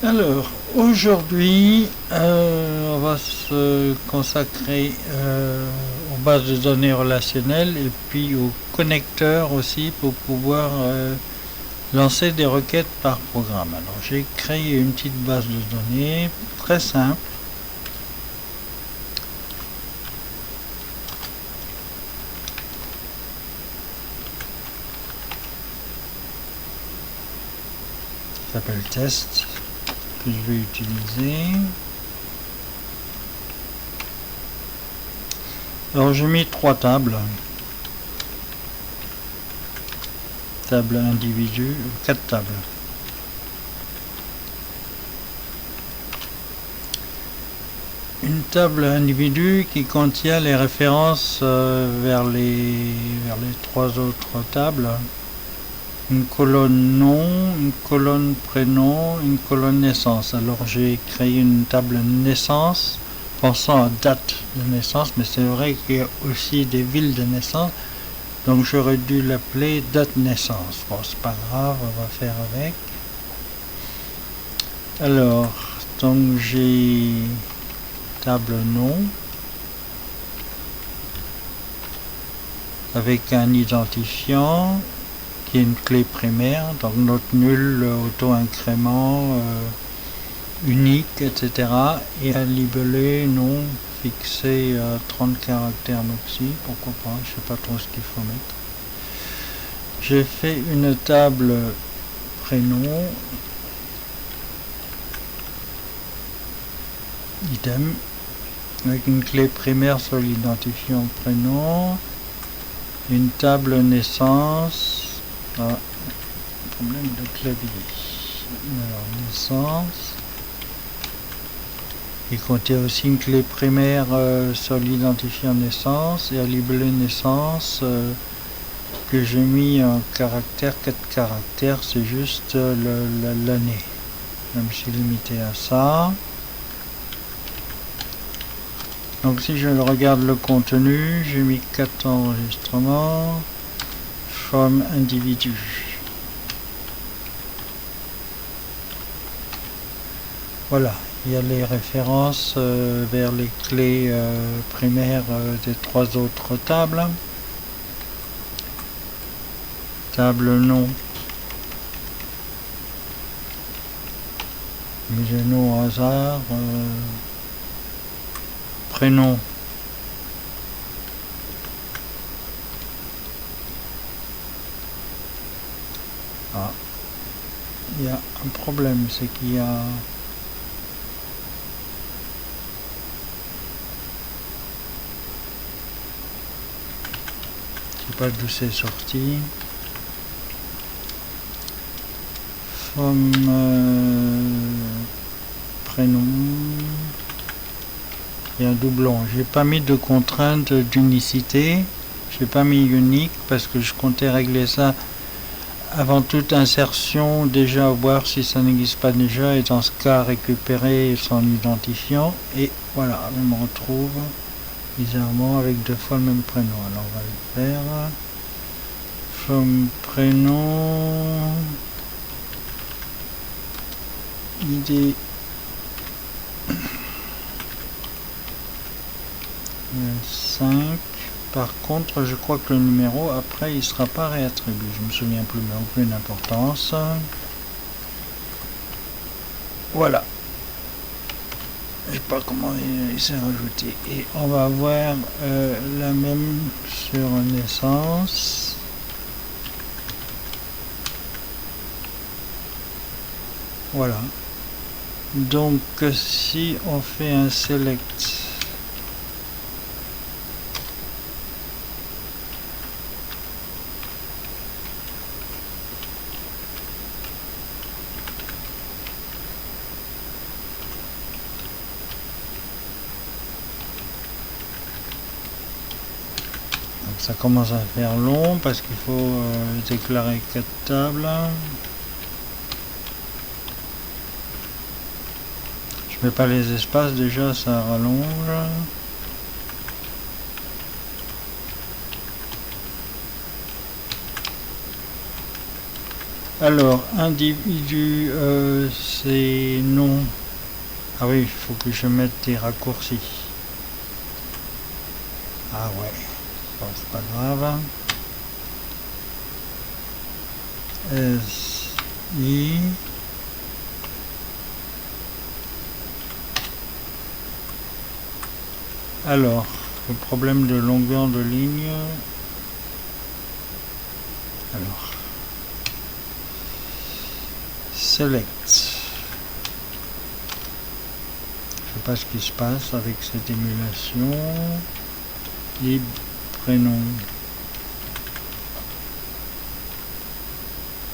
Alors, aujourd'hui, on va se consacrer aux bases de données relationnelles et puis aux connecteurs aussi pour pouvoir lancer des requêtes par programme. Alors, j'ai créé une petite base de données très simple. Qui s'appelle test, que je vais utiliser. Alors j'ai mis 3 tables. Table individu, 4 tables. Une table individu qui contient les références vers les 3 autres tables. Une colonne nom, une colonne prénom, une colonne naissance. Alors j'ai créé une table naissance pensant à date de naissance, mais c'est vrai qu'il y a aussi des villes de naissance, donc j'aurais dû l'appeler date naissance. Bon, c'est pas grave, on va faire avec. Alors, donc j'ai table nom avec un identifiant qui est une clé primaire, donc note nulle, auto-incrément, unique, etc. Et un libellé non fixé à 30 caractères maxi, pourquoi pas, je sais pas trop ce qu'il faut mettre. J'ai fait une table prénom, idem, avec une clé primaire sur l'identifiant prénom, une table naissance. Ah, problème de clavier. Alors, naissance. Il contient aussi une clé primaire sur l'identifiant naissance et un libellé naissance que j'ai mis en caractère, 4 caractères, c'est juste l'année. Je me suis limité à ça. Donc si je regarde le contenu, j'ai mis 4 enregistrements. From individu. Voilà, il y a les références vers les clés primaires des 3 autres tables. Table nom. Mis un nom au hasard. Prénom. Ah, il y a un problème, c'est qu'il y a je sais pas d'où c'est sorti. From prénom. Il y a un doublon. J'ai pas mis de contrainte d'unicité. J'ai pas mis unique parce que je comptais régler ça avant toute insertion, déjà voir si ça n'existe pas déjà, et dans ce cas récupérer son identifiant, et voilà, on me retrouve bizarrement avec 2 fois le même prénom. Alors on va le faire. From prénom, ID 5. Par contre, je crois que le numéro, après, il ne sera pas réattribué. Je me souviens plus, mais aucune importance. Voilà. Je sais pas comment il s'est rajouté. Et on va avoir la même sur naissance. Voilà. Donc, si on fait un select, ça commence à faire long parce qu'il faut déclarer 4 tables. Je mets pas les espaces, déjà ça rallonge. Alors, individu, c'est nom. Ah oui, il faut que je mette des raccourcis. Ah ouais, bon, c'est pas grave. S, I. Alors, le problème de longueur de ligne. Alors, select. Je sais pas ce qui se passe avec cette émulation. Libre prénom.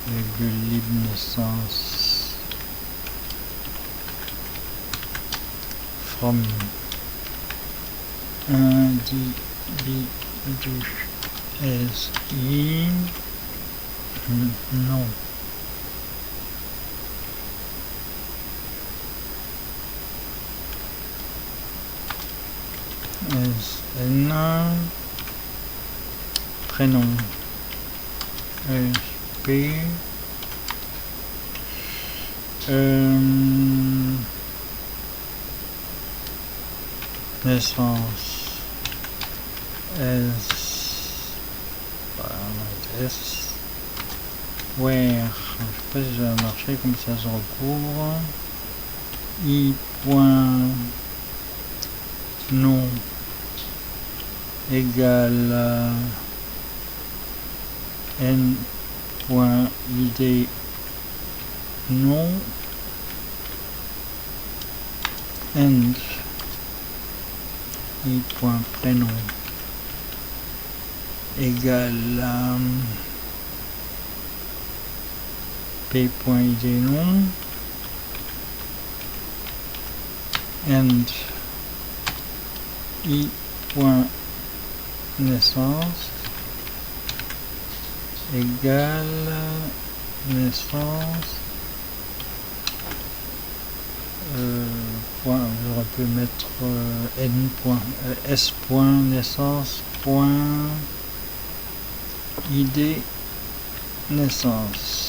Virgule libre naissance. From. Individu. SI. Non. SN. Prénom. SP. Naissance. S. Where. Je sais pas si ça va marcher, comme ça se recouvre. I. Point. Nom. Égale. N. Point. ID. Nom. And. I. Point. Prénom. Égale p.id nom and i.naissance égale naissance j'aurais pu mettre n. S. naissance point ID naissance.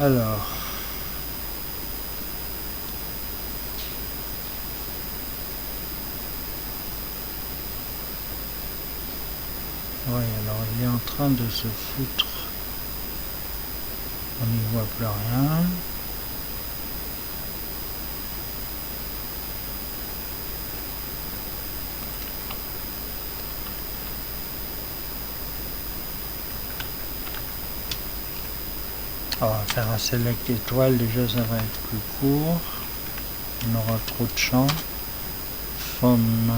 Alors, oui, alors il est en train de se foutre. On n'y voit plus rien. On va faire un select étoile, déjà ça va être plus court. On aura trop de champs. From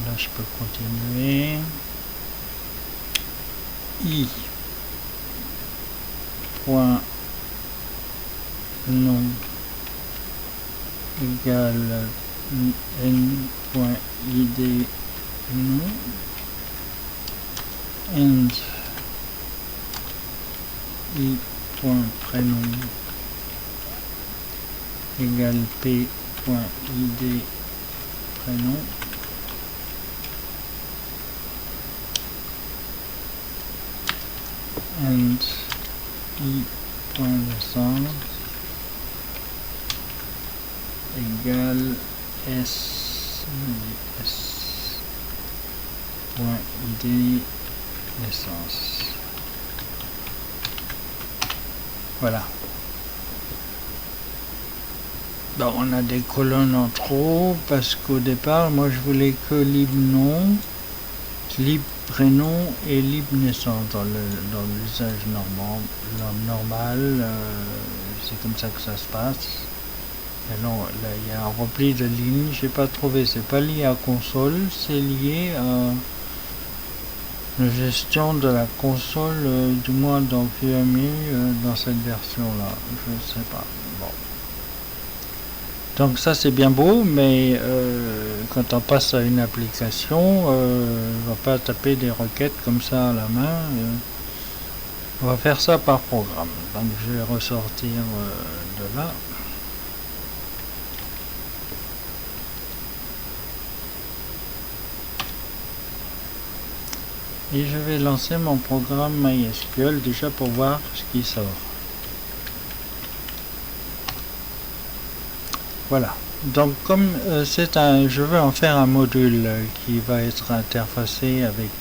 là je peux continuer. I. Point nom égale n.id nom and i.prénom égale p.id prénom and i.naissance égale s.id naissance. Voilà. Bon, on a des colonnes en trop parce qu'au départ, moi je voulais que libre nom, libre prénom et libre naissance dans l'usage normal. C'est comme ça que ça se passe. Et non, là il y a un repli de ligne, j'ai pas trouvé, c'est pas lié à console, c'est lié à la gestion de la console, du moins dans QEMU, dans cette version-là, je sais pas. Bon. Donc ça c'est bien beau, mais quand on passe à une application, on va pas taper des requêtes comme ça à la main. On va faire ça par programme. Donc je vais ressortir de là. Et je vais lancer mon programme MySQL déjà pour voir ce qui sort. Voilà. Donc comme je veux en faire un module qui va être interfacé avec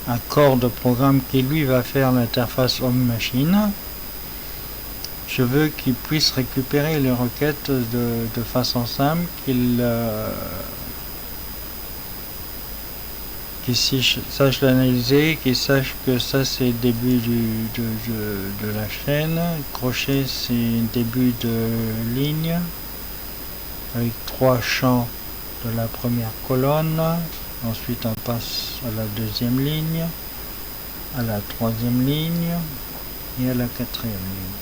un corps de programme qui lui va faire l'interface Home Machine. Je veux qu'il puisse récupérer les requêtes de façon simple, qu'il sache l'analyser, qu'il sache que ça c'est le début de la chaîne, crochet c'est le début de ligne, avec 3 champs de la première colonne, ensuite on passe à la deuxième ligne, à la troisième ligne et à la quatrième ligne.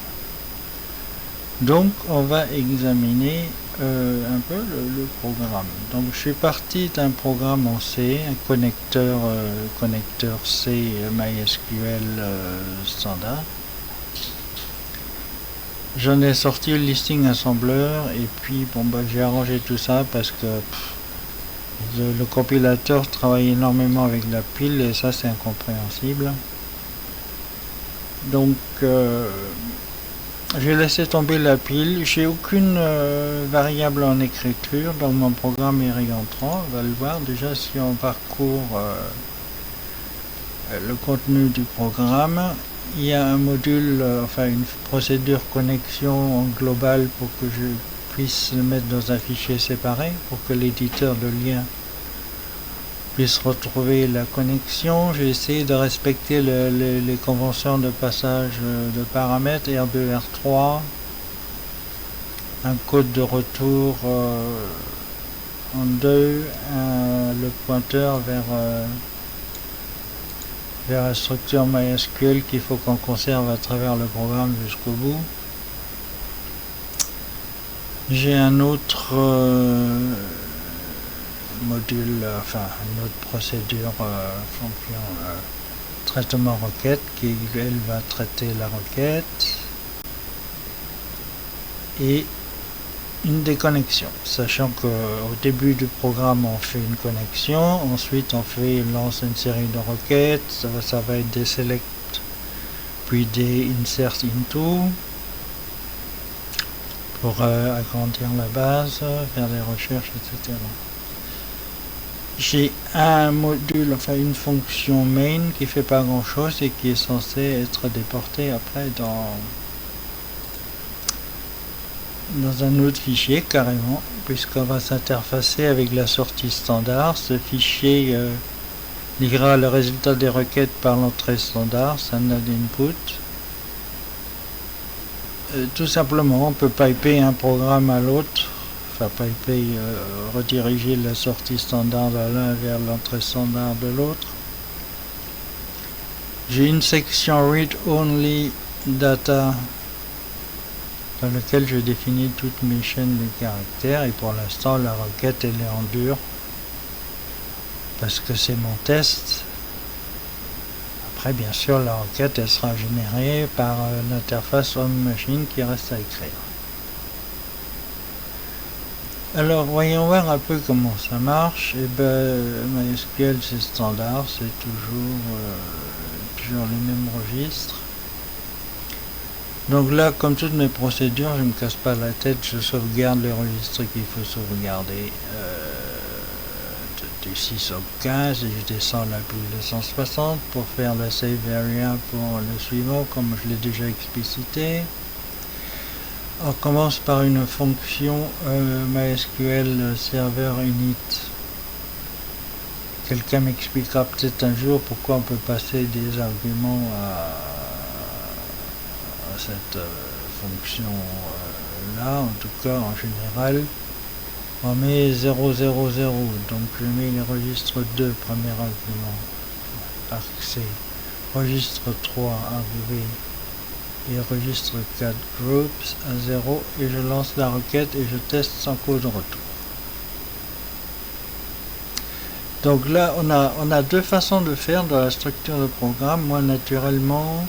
Donc on va examiner un peu le programme. Donc je suis parti d'un programme en C, un connecteur C MySQL standard. J'en ai sorti le listing assembler et puis bon bah j'ai arrangé tout ça parce que le compilateur travaille énormément avec la pile et ça c'est incompréhensible. Donc j'ai laissé tomber la pile, j'ai aucune variable en écriture, donc mon programme est réentrant. On va le voir déjà si on parcourt le contenu du programme. Il y a un module, enfin une procédure connexion en global pour que je puisse le mettre dans un fichier séparé, pour que l'éditeur de lien puisse retrouver la connexion. J'ai essayé de respecter les conventions de passage de paramètres R2, R3, un code de retour en 2, le pointeur vers la structure MySQL qu'il faut qu'on conserve à travers le programme jusqu'au bout. J'ai un autre module, enfin une autre procédure fonction traitement requête qui elle va traiter la requête et une déconnexion, sachant qu'au début du programme on fait une connexion, ensuite on lance une série de requêtes, ça va être des select puis des insert into pour agrandir la base, faire des recherches, etc. J'ai un module, enfin une fonction main qui fait pas grand chose et qui est censé être déporté après dans un autre fichier carrément, puisqu'on va s'interfacer avec la sortie standard. Ce fichier liera le résultat des requêtes par l'entrée standard, c'est un node input. Tout simplement on peut piper un programme à l'autre, enfin piper, rediriger la sortie standard de l'un vers l'entrée standard de l'autre. J'ai une section read only data dans laquelle je définis toutes mes chaînes de caractères et pour l'instant la requête elle est en dur parce que c'est mon test. Après bien sûr la requête elle sera générée par l'interface Home Machine qui reste à écrire. Alors voyons voir un peu comment ça marche. Et MySQL c'est standard, c'est toujours les mêmes registres. Donc là, comme toutes mes procédures, je ne me casse pas la tête, je sauvegarde les registres qu'il faut sauvegarder du 6 au 15 et je descends la pile de 160 pour faire la save area pour le suivant, comme je l'ai déjà explicité. On commence par une fonction MySQL server init. Quelqu'un m'expliquera peut-être un jour pourquoi on peut passer des arguments à cette fonction là, en tout cas, en général, on met 0, 0, 0. Donc je mets les registres 2, premier argument, accès, registre 3, arrivé, et registre 4, groups, à 0, et je lance la requête et je teste sans code retour. Donc là, on a deux façons de faire dans la structure de programme. Moi, naturellement,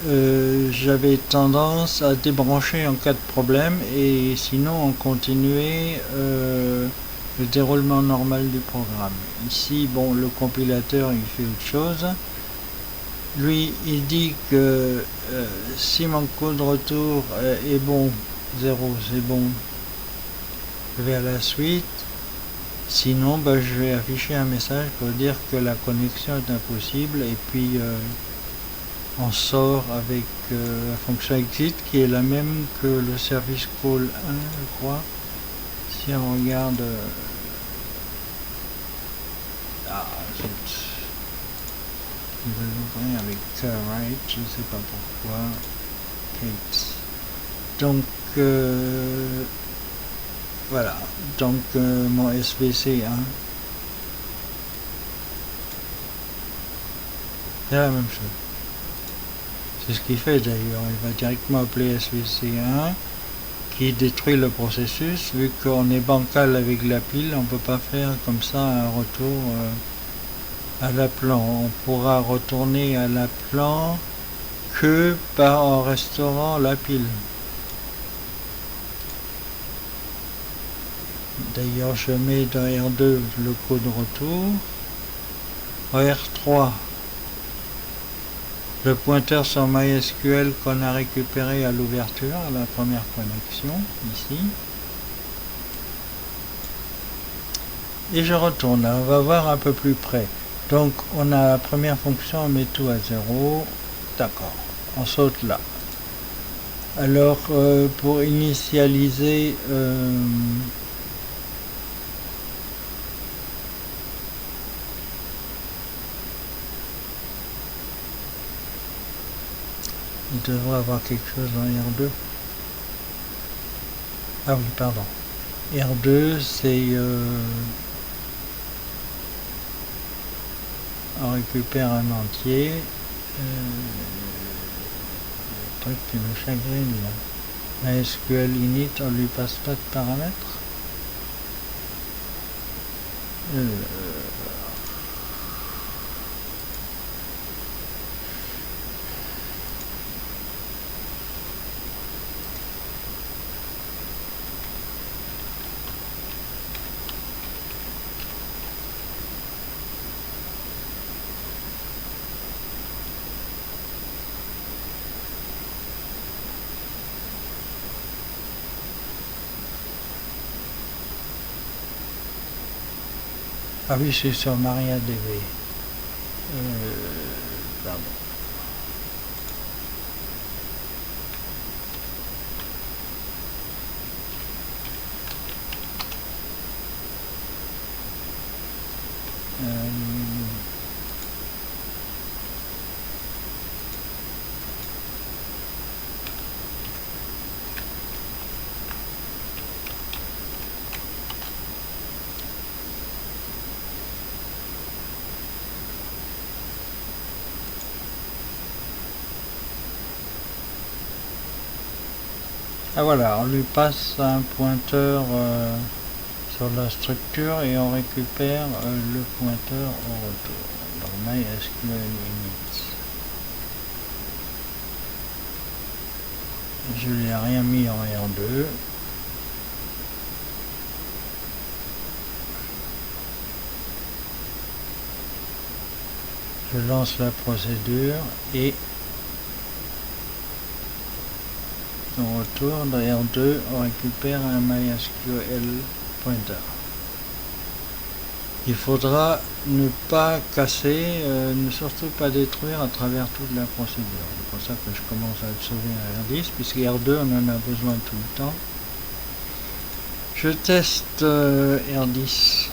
j'avais tendance à débrancher en cas de problème et sinon on continuait le déroulement normal du programme. Ici, bon, le compilateur il fait autre chose. Lui, il dit que si mon code retour est bon, 0 c'est bon, je vais à la suite. Sinon, je vais afficher un message pour dire que la connexion est impossible et puis on sort avec la fonction exit qui est la même que le service call 1, je crois. Si on regarde il va l'ouvrir avec write, je ne sais pas pourquoi. Kate. Donc voilà, donc mon SVC 1 c'est la même chose. C'est ce qu'il fait d'ailleurs, il va directement appeler SVC1 qui détruit le processus. Vu qu'on est bancal avec la pile, on ne peut pas faire comme ça un retour à l'appelant. On pourra retourner à l'appelant que en restaurant la pile. D'ailleurs, je mets dans R2 le code retour. En R3, le pointeur sur MySQL qu'on a récupéré à l'ouverture, à la première connexion, ici. Et je retourne, là, on va voir un peu plus près. Donc on a la première fonction, on met tout à 0, d'accord, on saute là. Alors pour initialiser il devrait avoir quelque chose dans R2. Ah oui, pardon. R2, c'est on récupère un entier. Le truc qui me chagrine là. MySQL init, on lui passe pas de paramètres. Ah oui, c'est sur MariaDB. Pardon. Ah voilà, on lui passe un pointeur sur la structure et on récupère le pointeur au retour. Donc MySQL init. Je n'ai rien mis en R2. Je lance la procédure et on retourne dans R2, on récupère un MySQL pointer. Il faudra ne pas casser, ne surtout pas détruire à travers toute la procédure. C'est pour ça que je commence à le sauver à R10, puisque R2 on en a besoin tout le temps. Je teste R10.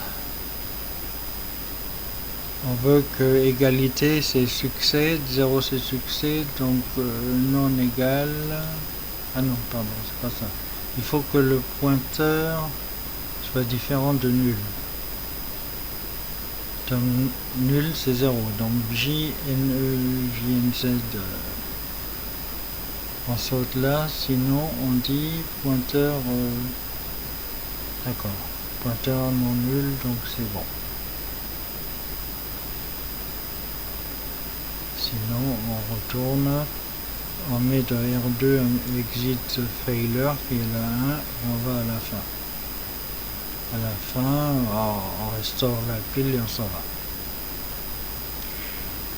On veut que égalité c'est succès, 0 c'est succès, donc non égal. Ah non, pardon, c'est pas ça. Il faut que le pointeur soit différent de nul. Donc nul c'est 0. Donc JNZ. On saute là, sinon on dit pointeur. D'accord. Pointeur non nul, donc c'est bon. Sinon on retourne. On met dans R2 un exit failure qui est là 1 et on va à la fin. À la fin, on restaure la pile et on s'en va.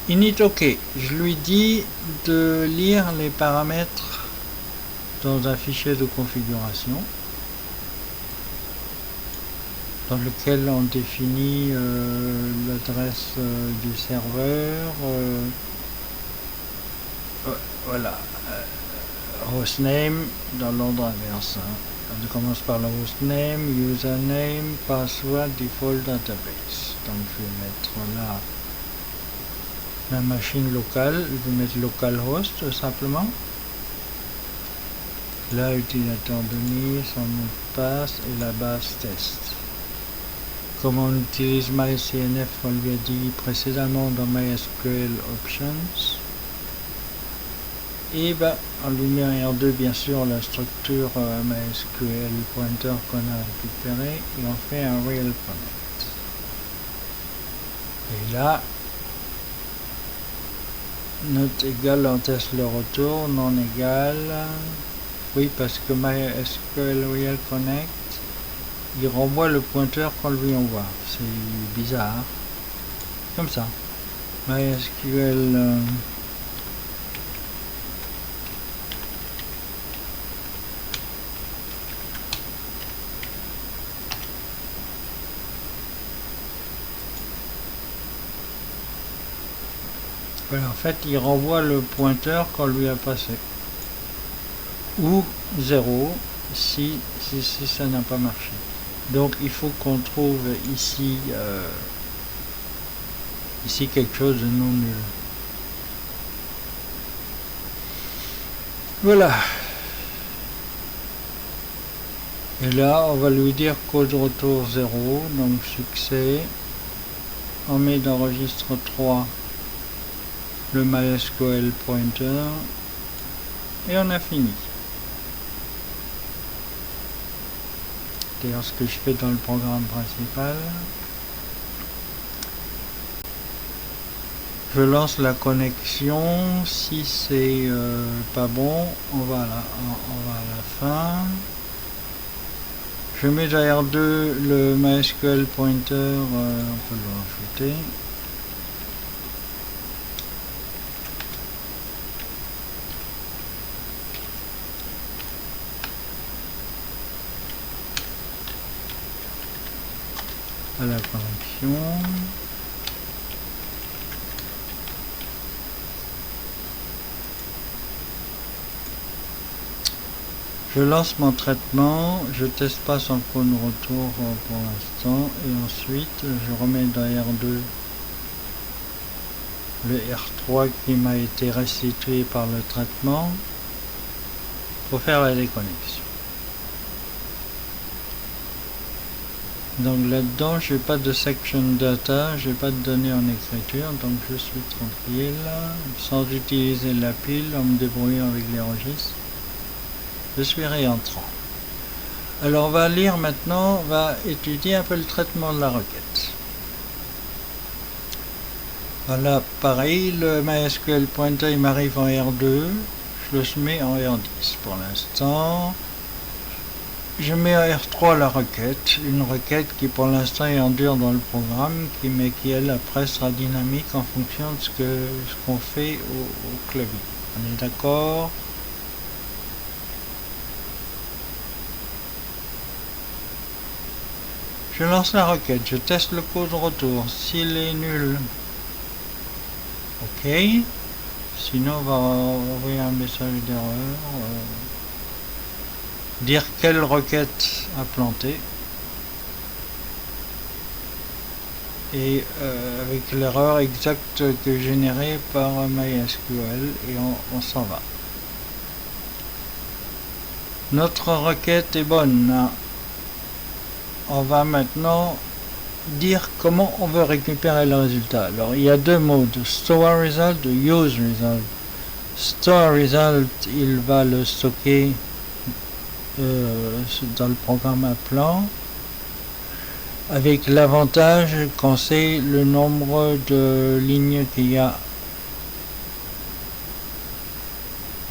Init OK. Je lui dis de lire les paramètres dans un fichier de configuration dans lequel on définit l'adresse du serveur. Voilà, hostname dans l'ordre inverse. On commence par le hostname, username, password, default database. Donc je vais mettre là la machine locale, je vais mettre localhost tout simplement. Là, utilisateur donné, son mot de passe et la base test. Comme on utilise MyCNF, on lui a dit précédemment dans MySQL Options. Et on lui met en R2 bien sûr la structure MySQL pointer qu'on a récupéré et on fait un real connect. Et là, note égale, on teste le retour, non égal. Oui, parce que MySQL real connect, il renvoie le pointeur qu'on lui envoie. C'est bizarre. Comme ça. MySQL voilà, en fait, il renvoie le pointeur qu'on lui a passé. Ou 0 si ça n'a pas marché. Donc il faut qu'on trouve ici quelque chose de non nul. Voilà. Et là, on va lui dire code retour 0, donc succès. On met dans registre 3 le MySQL pointer et on a fini. D'ailleurs, ce que je fais dans le programme principal, je lance la connexion. Si c'est pas bon, on va à la fin. Je mets dans R2 le MySQL pointer, on peut le rajouter. À la connexion. Je lance mon traitement, je teste pas son code retour pour l'instant et ensuite je remets dans R2 le R3 qui m'a été restitué par le traitement pour faire la déconnexion. Donc là-dedans, j'ai pas de section data, j'ai pas de données en écriture, donc je suis tranquille, sans utiliser la pile, en me débrouillant avec les registres. Je suis réentrant. Alors on va lire maintenant, on va étudier un peu le traitement de la requête. Voilà, pareil, le MySQL pointer il m'arrive en R2, je le mets en R10 pour l'instant. Je mets à R3 la requête, une requête qui pour l'instant est en dur dans le programme, mais qui elle après sera dynamique en fonction de ce qu'on fait au clavier. On est d'accord? Je lance la requête, je teste le code retour. S'il est nul, ok. Sinon on va envoyer un message d'erreur. Dire quelle requête a planté et avec l'erreur exacte que générée par MySQL et on s'en va. Notre requête est bonne. On va maintenant dire comment on veut récupérer le résultat. Alors il y a deux modes, store result et use result. Store result, il va le stocker dans le programme à plan, avec l'avantage qu'on sait le nombre de lignes qu'il y a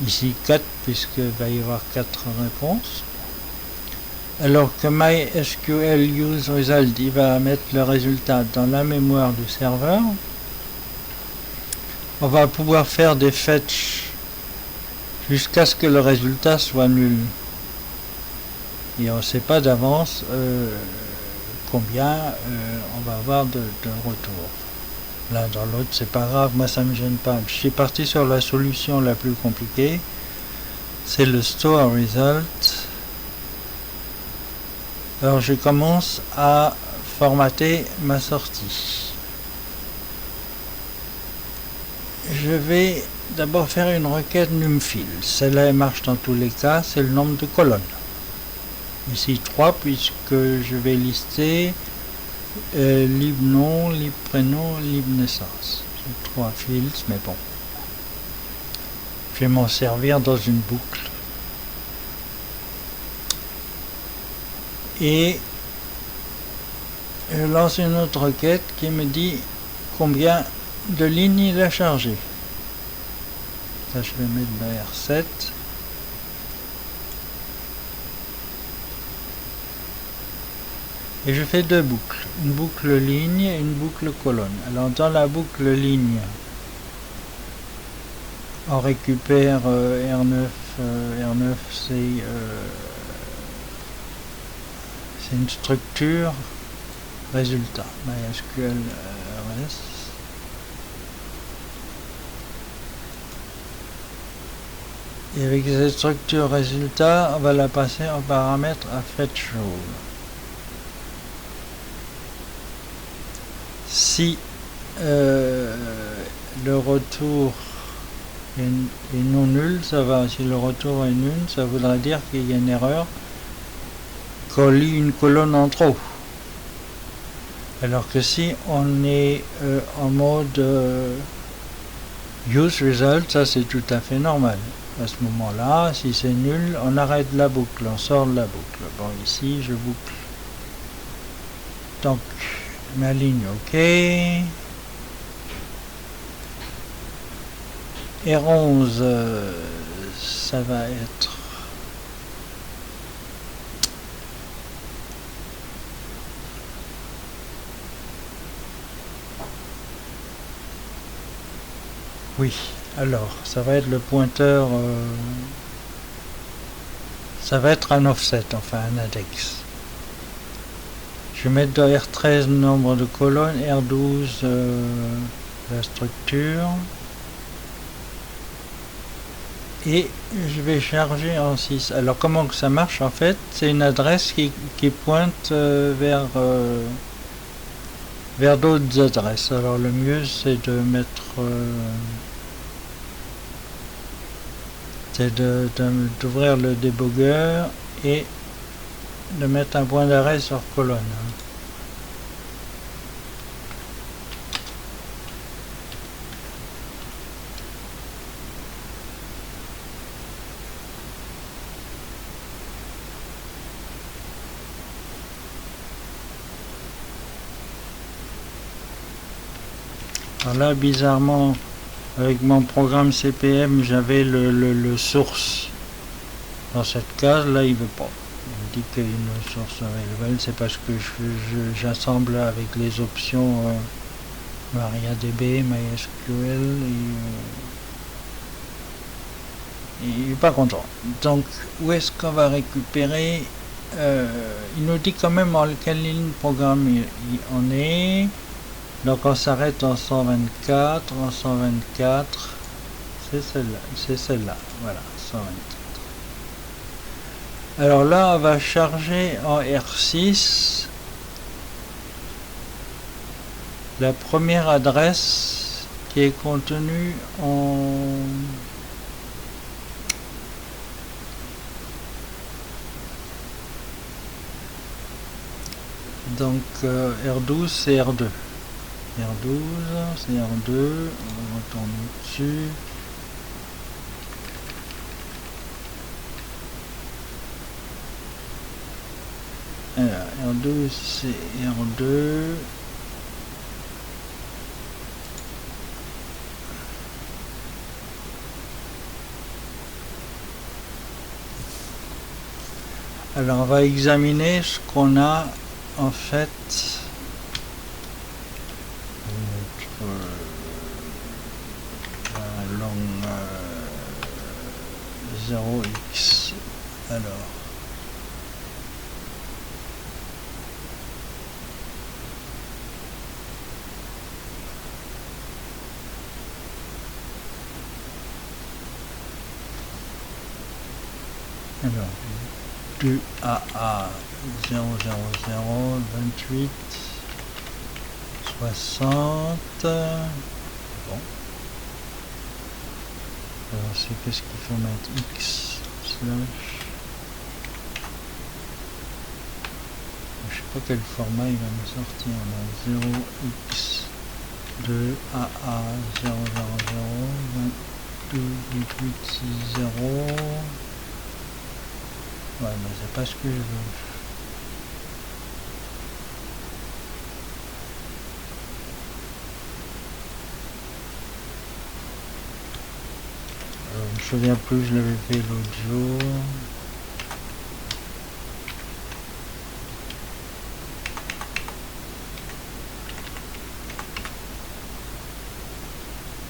ici, 4, puisqu'il va y avoir 4 réponses. Alors que MySQL use result, il va mettre le résultat dans la mémoire du serveur. On va pouvoir faire des fetch jusqu'à ce que le résultat soit nul. Et on ne sait pas d'avance combien on va avoir de retour. L'un dans l'autre, c'est pas grave, moi ça me gêne pas. Je suis parti sur la solution la plus compliquée, c'est le store result. Alors je commence à formater ma sortie. Je vais d'abord faire une requête numfill. Celle-là marche dans tous les cas, c'est le nombre de colonnes. Ici 3, puisque je vais lister lib nom, lib prénom, lib naissance. J'ai 3 fields, mais bon. Je vais m'en servir dans une boucle. Et je lance une autre requête qui me dit combien de lignes il a chargé. Ça, je vais mettre derrière 7. Et je fais deux boucles, une boucle ligne et une boucle colonne. Alors dans la boucle ligne, on récupère R9. R9 c'est une structure résultat, MySQL RS. Et avec cette structure résultat, on va la passer en paramètre à fetch rule. Si le retour est non nul, ça va. Si le retour est nul, ça voudra dire qu'il y a une erreur, qu'on lit une colonne en trop. Alors que si on est en mode use result, ça c'est tout à fait normal. À ce moment-là, si c'est nul, on arrête la boucle, on sort de la boucle. Bon, ici je boucle. Donc ma ligne OK. R11, ça va être oui, alors ça va être le pointeur, ça va être un offset, enfin un index. Je vais mettre dans R13 le nombre de colonnes, R12 la structure, et je vais charger en 6. Alors comment que ça marche en fait? C'est une adresse qui pointe vers d'autres adresses. Alors le mieux c'est de mettre d'ouvrir le débugger et de mettre un point d'arrêt sur colonne. Alors là, bizarrement, avec mon programme CPM, j'avais le source dans cette case. Là, il veut pas. Il dit qu'il y a une source available. C'est parce que j'assemble avec les options MariaDB, MySQL. Et il n'est pas content. Donc, où est-ce qu'on va récupérer il nous dit quand même en quelle ligne programme on est. Donc on s'arrête en 124, c'est celle-là, voilà, 124. Alors là, on va charger en R6 la première adresse qui est contenue Donc R12 c'est R2. R12 c'est R2, on va retourner dessus. Alors, R12 c'est R2. Alors on va examiner ce qu'on a en fait long 0x. Alors alors 2AA 000 28 60. Bon. Alors c'est qu'est-ce qu'il faut mettre x slash. Je sais pas quel format il va me sortir là. 0x 2AA 000 22 880. Ouais, mais c'est pas ce que je veux. Je me souviens plus, je l'avais fait l'autre jour.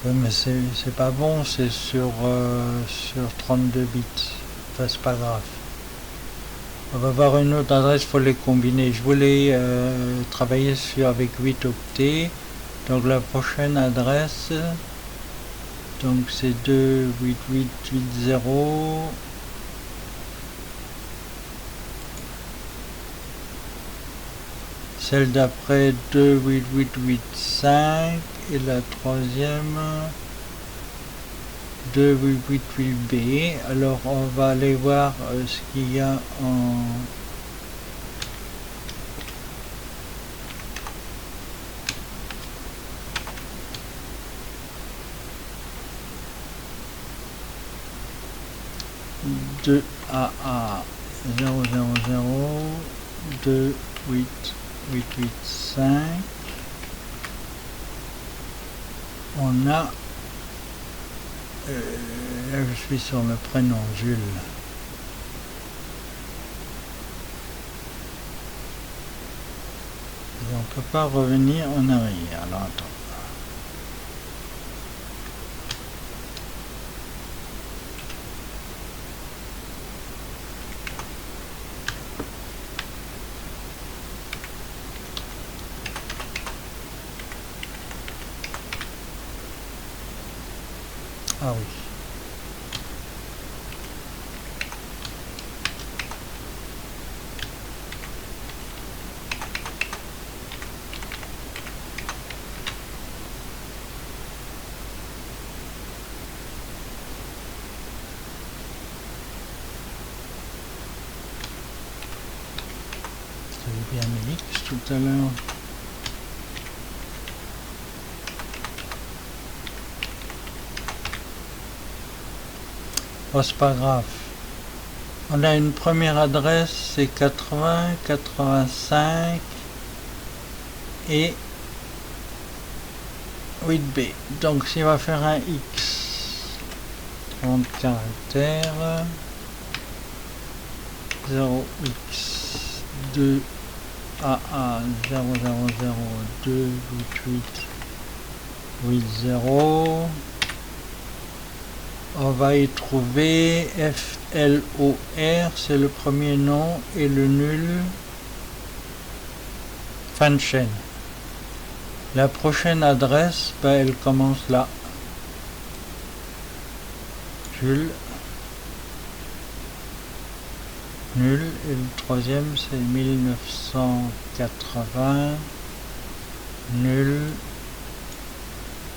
Ouais, mais c'est pas bon, c'est sur 32 bits. Enfin, c'est pas grave. On va voir une autre adresse, il faut les combiner. Je voulais travailler avec 8 octets. Donc la prochaine adresse, donc c'est 28880. Celle d'après 28885 et la troisième 288B. Alors on va aller voir ce qu'il y a en deux AA 000 28885. On a là je suis sur le prénom Jules. Et on peut pas revenir en arrière. Alors attends. Ah oui. J'avais bien mis X tout à l'heure. Oh, c'est pas grave. On a une première adresse, c'est 80, 85 et 8B. Donc si on va faire un X, 30 caractères, 0x 2 AA 0002 8880. On va y trouver FLOR, c'est le premier nom, et le nul, fin de chaîne. La prochaine adresse, elle commence là. Jules, nul, et le troisième c'est 1980, nul.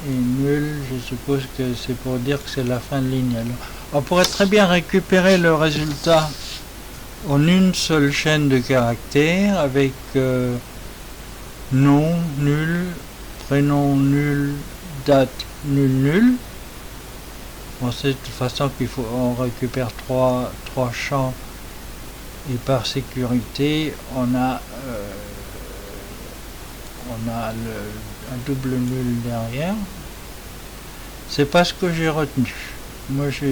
Et nul, je suppose que c'est pour dire que c'est la fin de ligne. Alors, on pourrait très bien récupérer le résultat en une seule chaîne de caractères avec nom nul, prénom nul, date nul. On sait de toute façon qu'on récupère trois champs et par sécurité on a un double nul derrière. C'est pas ce que j'ai retenu. Moi je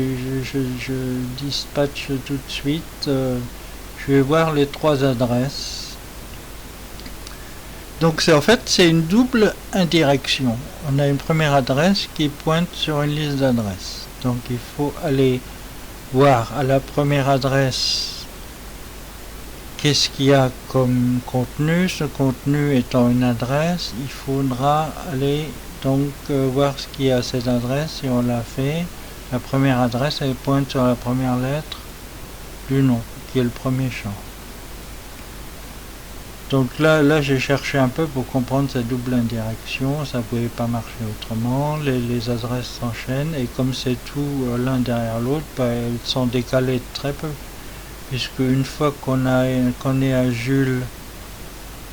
dispatche tout de suite. Je vais voir les trois adresses. Donc en fait c'est une double indirection. On a une première adresse qui pointe sur une liste d'adresses. Donc il faut aller voir à la première adresse qu'est-ce qu'il y a comme contenu. Ce contenu étant une adresse, il faudra aller donc voir ce qu'il y a à cette adresse. Si on l'a fait, la première adresse elle pointe sur la première lettre du nom qui est le premier champ. Donc là j'ai cherché un peu pour comprendre cette double indirection, ça ne pouvait pas marcher autrement, les adresses s'enchaînent et comme c'est tout l'un derrière l'autre, elles sont décalées très peu, puisque une fois qu'on est à Jules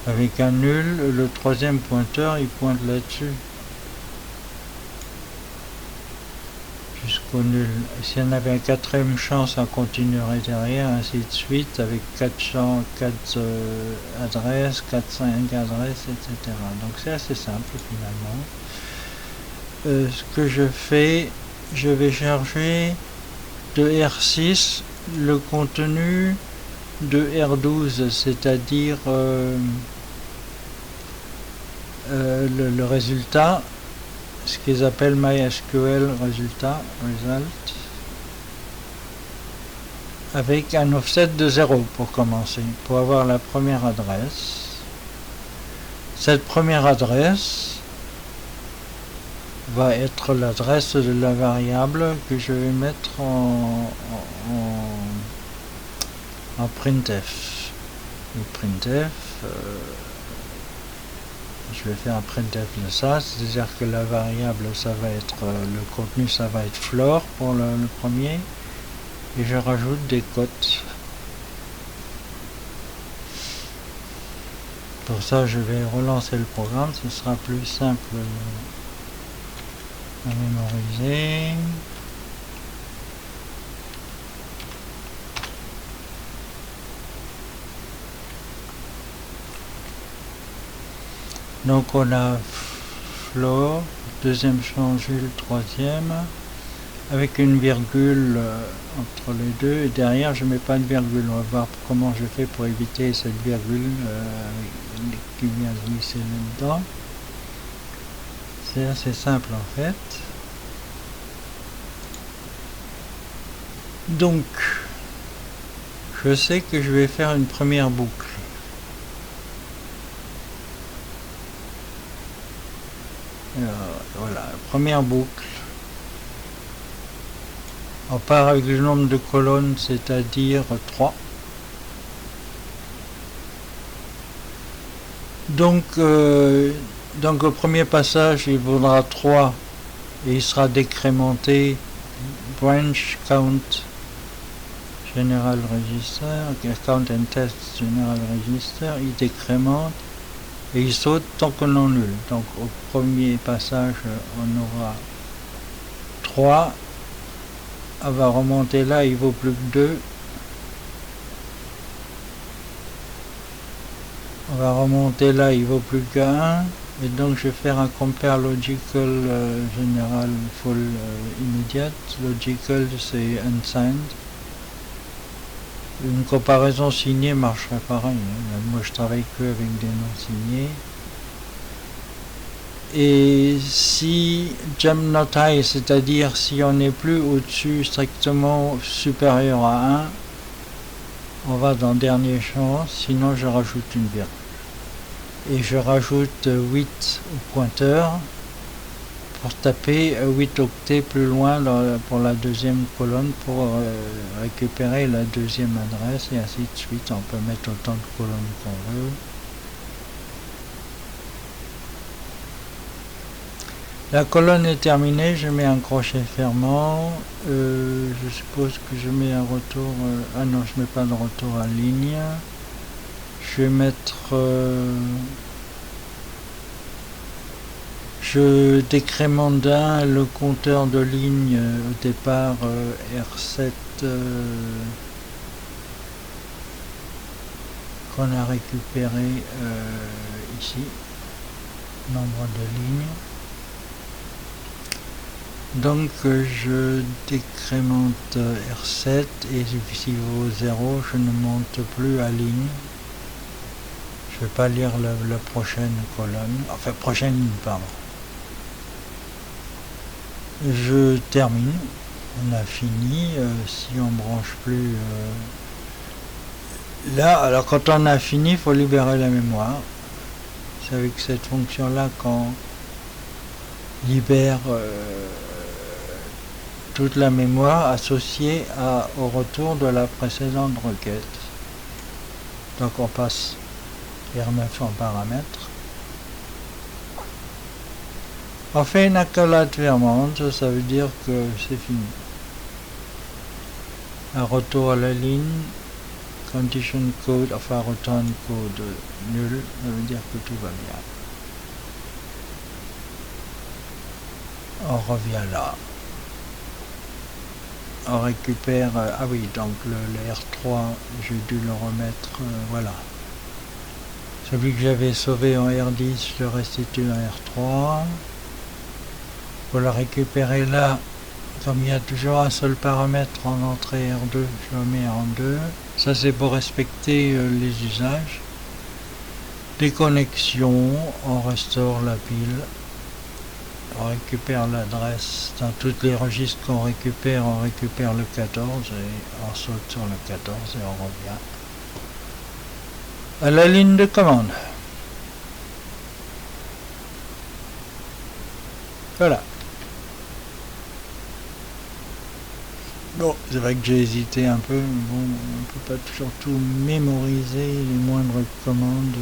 avec un nul, le troisième pointeur il pointe là-dessus jusqu'au nul. Et si on avait un quatrième champ, ça continuerait derrière, ainsi de suite, avec 4 champs, 4 adresses, 4, 5 adresses, etc. Donc c'est assez simple finalement. Ce que je fais, je vais charger de R6 le contenu de R12, c'est-à-dire le résultat, ce qu'ils appellent MySQL result, avec un offset de 0 pour commencer, pour avoir la première adresse. Cette première adresse va être l'adresse de la variable que je vais mettre en printf. Le printf, je vais faire un printf de ça, c'est-à-dire que la variable, ça va être le contenu, ça va être floor pour le premier, et je rajoute des cotes. Pour ça, je vais relancer le programme, ce sera plus simple à mémoriser. Donc on a floor, deuxième champ Jules, troisième, avec une virgule entre les deux, et derrière je mets pas de virgule. On va voir comment je fais pour éviter cette virgule qui vient de glisser là-dedans. C'est assez simple en fait. Donc je sais que je vais faire une première boucle. Voilà, première boucle. On part avec le nombre de colonnes, c'est-à-dire 3. Donc au premier passage, il vaudra 3 et il sera décrémenté branch count general register, count and test general register, il décrémente et il saute tant que non nul. Donc au premier passage on aura 3, on va remonter là, il vaut plus que 2, on va remonter là, il vaut plus qu'un, et donc je vais faire un compare logical general full immediate. Logical c'est unsigned. Une comparaison signée marcherait pareil, hein. Moi je travaille que avec des noms signés. Et si jump not high, c'est-à-dire si on n'est plus au-dessus strictement supérieur à 1, on va dans dernier champ, sinon je rajoute une virgule. Et je rajoute 8 au pointeur pour taper 8 octets plus loin pour la deuxième colonne pour récupérer la deuxième adresse et ainsi de suite. On peut mettre autant de colonnes qu'on veut. La colonne est terminée, je mets un crochet fermant. Je suppose que je mets un retour... ah non, je mets pas de retour à ligne. Je vais mettre... je décrémente d'un le compteur de ligne au départ R7 qu'on a récupéré ici, nombre de lignes. Donc je décrémente R7 et s'il vaut 0, je ne monte plus à ligne. Je ne vais pas lire la prochaine colonne, enfin prochaine ligne, pardon. Je termine, on a fini. Si on branche plus là, alors quand on a fini, il faut libérer la mémoire. C'est avec cette fonction là qu'on libère toute la mémoire associée au retour de la précédente requête. Donc on passe R9 en paramètres. On fait une accolade fermante, ça veut dire que c'est fini. Un retour à la ligne, condition code, enfin return code nul, ça veut dire que tout va bien. On revient là. On récupère, ah oui, donc le R3, j'ai dû le remettre, voilà. Celui que j'avais sauvé en R10, je le restitue en R3. Pour le récupérer là, comme il y a toujours un seul paramètre en entrée R2, je le mets en 2. Ça c'est pour respecter les usages. Déconnexion, on restaure la pile. On récupère l'adresse. Dans tous les registres qu'on récupère, on récupère le 14 et on saute sur le 14 et on revient à la ligne de commande. Voilà. Bon, c'est vrai que j'ai hésité un peu, mais bon, on ne peut pas toujours tout mémoriser, les moindres commandes.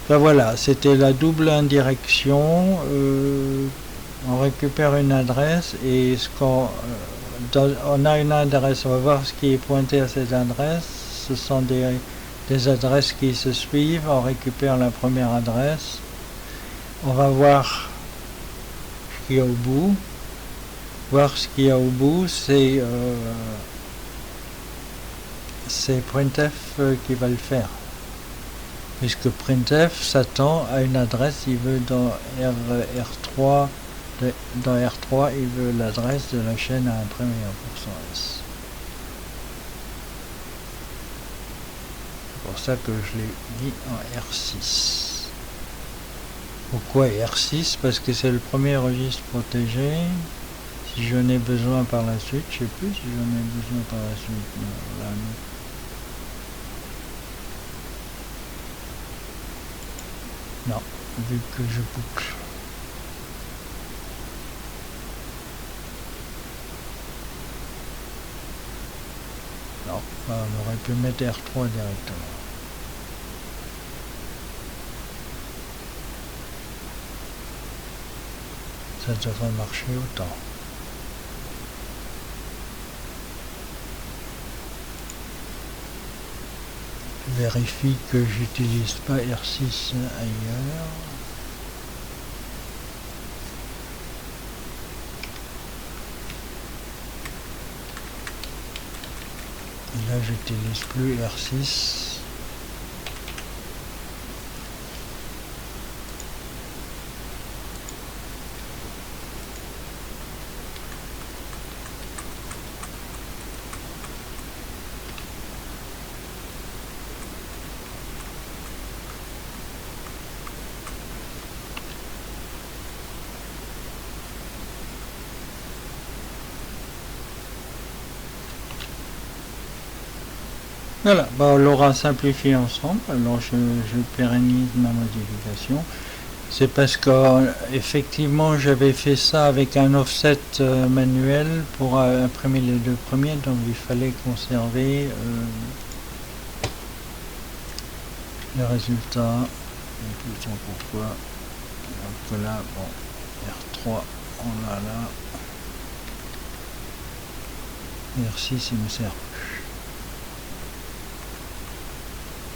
Ben voilà, c'était la double indirection. On récupère une adresse et on a une adresse, on va voir ce qui est pointé à cette adresse. Ce sont des adresses qui se suivent. On récupère la première adresse. On va voir ce qu'il y a au bout. Voir ce qu'il y a au bout, c'est printf qui va le faire. Puisque printf s'attend à une adresse, il veut dans R3, il veut l'adresse de la chaîne à imprimer en %S. C'est pour ça que je l'ai mis en R6. Pourquoi R6? Parce que c'est le premier registre protégé. Si j'en ai besoin par la suite, je ne sais plus si j'en ai besoin par la suite. Non, là, non. Non, vu que je boucle. Non, on aurait pu mettre R3 directement. Ça devrait marcher autant. Je vérifie que j'utilise pas R6 ailleurs. Et là j'utilise plus R6. Voilà, on l'aura simplifié ensemble, alors je pérennise ma modification. C'est parce que effectivement j'avais fait ça avec un offset manuel pour imprimer les deux premiers, donc il fallait conserver les résultats. Et tout ça pourquoi Donc là, bon, R3, on l'a là. R6, il me sert.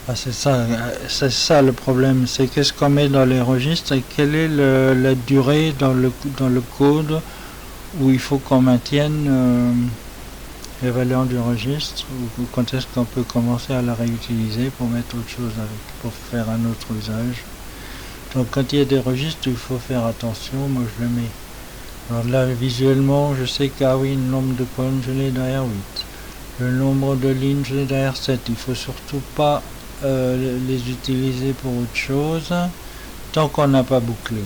Ah, c'est ça le problème, c'est qu'est-ce qu'on met dans les registres et quelle est la durée dans le code où il faut qu'on maintienne les valeurs du registre, ou quand est-ce qu'on peut commencer à la réutiliser pour mettre autre chose avec, pour faire un autre usage. Donc quand il y a des registres, il faut faire attention, moi je le mets. Alors là, visuellement, je sais qu'ah oui, le nombre de colonnes, je l'ai derrière 8. Le nombre de lignes, je l'ai derrière 7. Il faut surtout pas les utiliser pour autre chose tant qu'on n'a pas bouclé.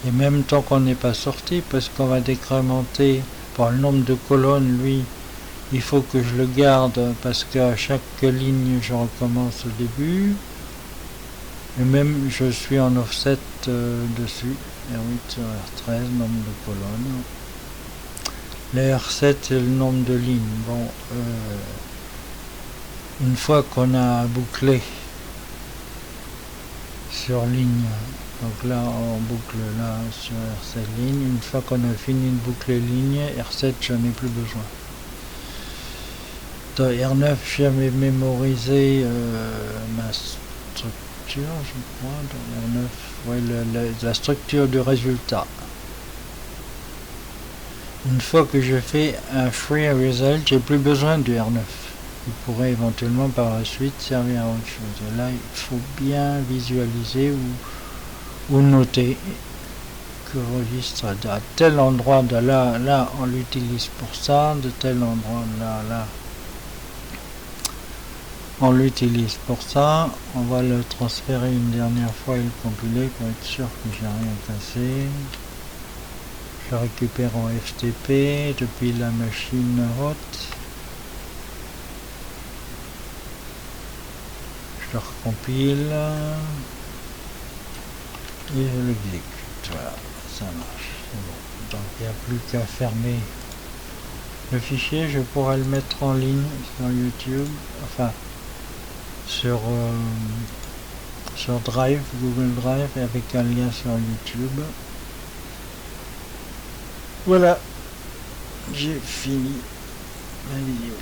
Et même tant qu'on n'est pas sorti, parce qu'on va décrémenter par le nombre de colonnes, lui, il faut que je le garde parce qu'à chaque ligne, je recommence au début. Et même, je suis en offset dessus. R8 sur R13, nombre de colonnes. Le R7, c'est le nombre de lignes. Bon, une fois qu'on a bouclé sur ligne, donc là on boucle là sur R7 ligne, une fois qu'on a fini de boucler ligne, R7 j'en ai plus besoin. Dans R9 j'ai mémorisé ma structure, je crois, dans R9, ouais, la structure du résultat. Une fois que je fais un free result, j'ai plus besoin du R9. Il pourrait éventuellement par la suite servir à autre chose. Et là, il faut bien visualiser ou noter que le registre à tel endroit de là, on l'utilise pour ça, de tel endroit là, on l'utilise pour ça. On va le transférer une dernière fois et le compiler pour être sûr que j'ai rien cassé. Je récupère en FTP depuis la machine hôte. Je le recompile et je l'exécute. Voilà, ça marche. C'est bon. Donc il n'y a plus qu'à fermer le fichier. Je pourrais le mettre en ligne sur YouTube, enfin sur Drive, Google Drive, et avec un lien sur YouTube. Voilà, j'ai fini la vidéo.